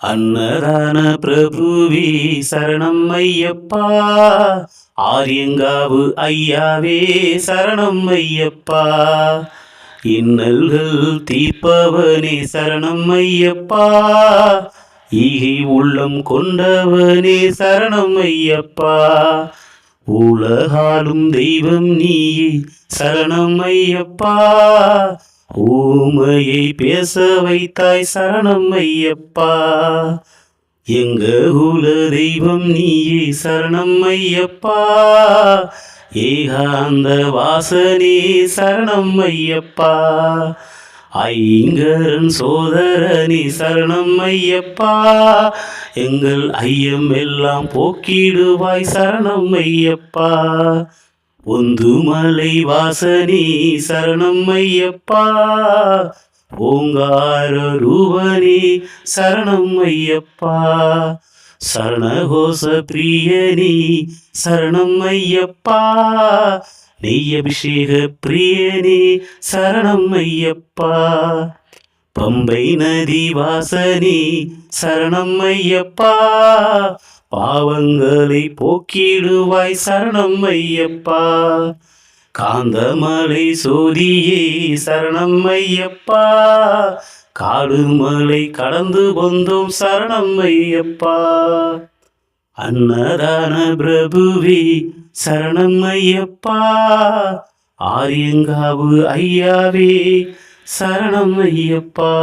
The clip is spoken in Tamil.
அன்னதான பிரபுவே சரணம் ஐயப்பா, ஆரியங்காவு ஐயாவே சரணம் ஐயப்பா, இன்னல்கள் தீர்ப்பவனே சரணம் ஐயப்பா, ஈகை உள்ளம் கொண்டவனே சரணம் ஐயப்பா, உலகாலும் தெய்வம் நீயே சரணம் ஐயப்பா, ஊமையை பேச வைத்தாய் சரணம் ஐயப்பா, எங்க குல தெய்வம் நீயே சரணம் ஐயப்பா, ஏகாந்த வாசனே சரணம் ஐயப்பா, ஐங்கரன் சோதரனே சரணம் ஐயப்பா, எங்கள் ஐயம் எல்லாம் போக்கிடுவாய் சரணம் ஐயப்பா, ஒந்துமலை வாசனே சரணம் ஐயப்பா, ஓங்கார ரூபனே சரணம் ஐயப்பா, சரணகோச பிரியனே சரணம் ஐயப்பா, நெய் அபிஷேக பிரியனே சரணம் ஐயப்பா, பம்பை நதி வாசனே சரணம் ஐயப்பா, பாவங்களை போக்கிடுவாய் சரணம் ஐயப்பா, காந்தமலை சோதியே சரணம் ஐயப்பா, காடுமலை கடந்து வந்தோம் சரணம் ஐயப்பா, அன்னதான பிரபுவே சரணம் ஐயப்பா, ஆரியங்காவு ஐயாவே சரணம் ஐயப்பா.